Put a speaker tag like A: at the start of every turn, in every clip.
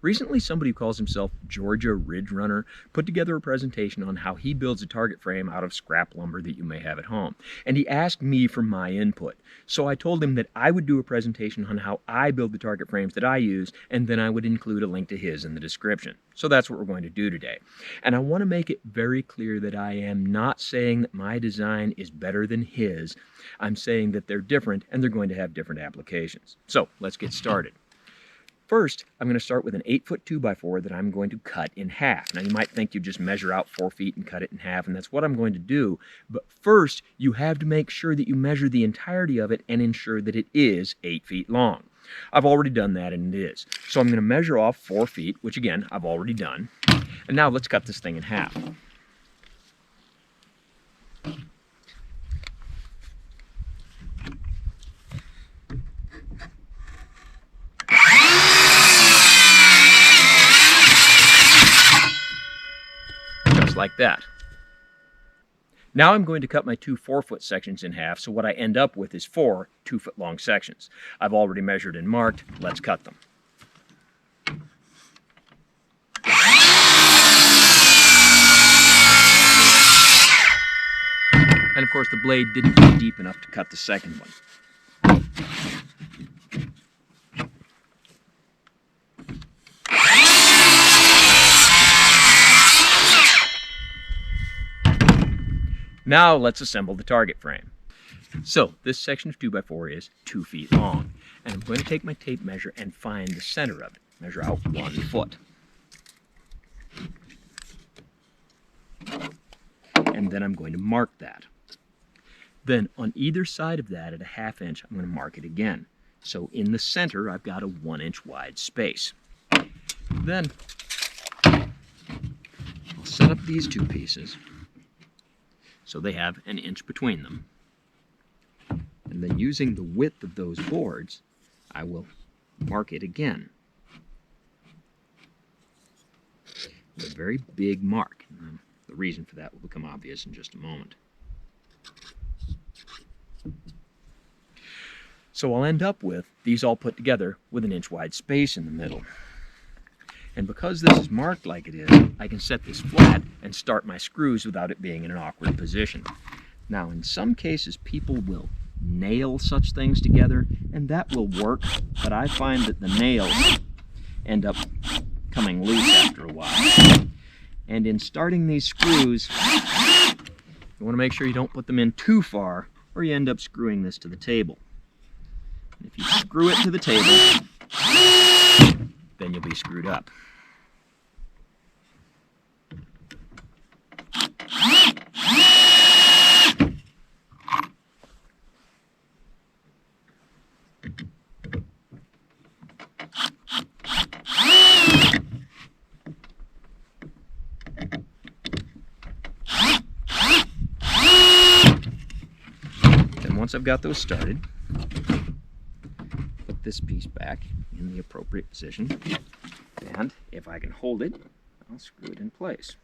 A: Recently, somebody who calls himself Georgia Ridge Runner put together a presentation on how he builds a target frame out of scrap lumber that you may have at home. And he asked me for my input. So I told him that I would do a presentation on how I build the target frames that I use, and then I would include a link to his in the description. So that's what we're going to do today. And I want to make it very clear that I am not saying that my design is better than his. I'm saying that they're different and they're going to have different applications. So let's get started. First, I'm going to start with an 8-foot 2x4 that I'm going to cut in half. Now, you might think you just measure out 4 feet and cut it in half, and that's what I'm going to do. But first, you have to make sure that you measure the entirety of it and ensure that it is 8 feet long. I've already done that, and it is. So I'm going to measure off 4 feet, which again, I've already done. And now let's cut this thing in half. Like that. Now I'm going to cut my 2 4-foot sections in half, so what I end up with is 4 2-foot long sections. I've already measured and marked. Let's cut them. And of course the blade didn't get deep enough to cut the second one. Now let's assemble the target frame. So this section of 2x4 is 2 feet long, and I'm going to take my tape measure and find the center of it. Measure out 1 foot. And then I'm going to mark that. Then on either side of that at a 1/2 inch, I'm going to mark it again. So in the center, I've got a 1-inch wide space. Then I'll set up these two pieces so they have 1 inch between them. And then using the width of those boards, I will mark it again. A very big mark. The reason for that will become obvious in just a moment. So I'll end up with these all put together with 1 inch wide space in the middle. And because this is marked like it is, I can set this flat and start my screws without it being in an awkward position. Now, in some cases, people will nail such things together, and that will work, but I find that the nails end up coming loose after a while. And in starting these screws, you want to make sure you don't put them in too far, or you end up screwing this to the table. And if you screw it to the table, then you'll be screwed up. Then once I've got those started, put this piece back in the appropriate position, and if I can hold it, I'll screw it in place.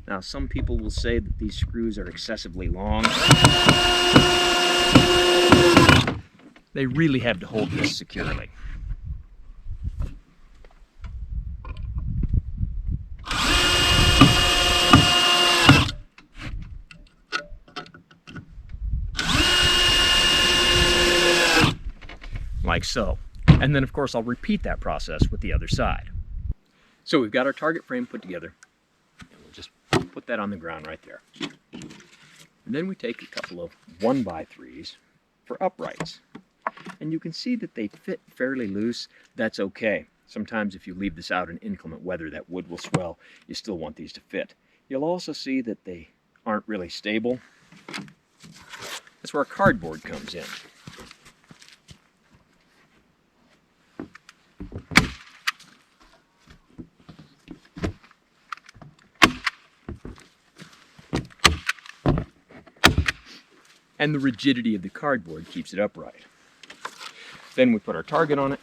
A: Now, some people will say that these screws are excessively long. They really have to hold this securely. Like so. And then of course I'll repeat that process with the other side. So we've got our target frame put together, and we'll just put that on the ground right there. And then we take a couple of 1x3s for uprights. And you can see that they fit fairly loose. That's okay. Sometimes if you leave this out in inclement weather, that wood will swell. You still want these to fit. You'll also see that they aren't really stable. That's where cardboard comes in. And the rigidity of the cardboard keeps it upright. Then we put our target on it,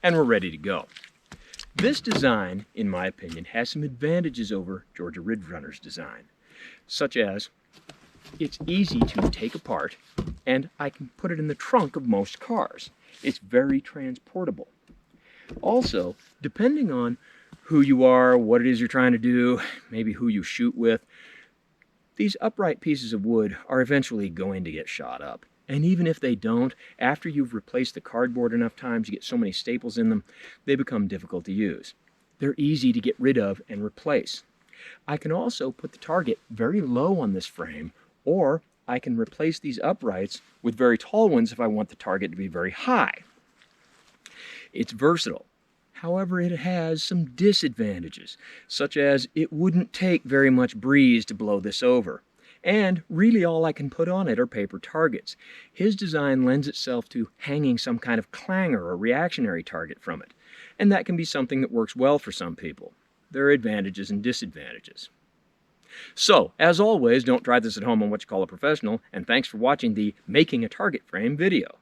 A: and we're ready to go. This design, in my opinion, has some advantages over Georgia Ridge Runner's design, such as it's easy to take apart, and I can put it in the trunk of most cars. It's very transportable. Also, depending on who you are, what it is you're trying to do, maybe who you shoot with, these upright pieces of wood are eventually going to get shot up. And even if they don't, after you've replaced the cardboard enough times, you get so many staples in them, they become difficult to use. They're easy to get rid of and replace. I can also put the target very low on this frame, or I can replace these uprights with very tall ones if I want the target to be very high. It's versatile. However, it has some disadvantages, such as it wouldn't take very much breeze to blow this over. And really all I can put on it are paper targets. His design lends itself to hanging some kind of clanger or reactionary target from it, and that can be something that works well for some people. There are advantages and disadvantages. So, as always, don't try this at home on what you call a professional, and thanks for watching the Making a Target Frame video.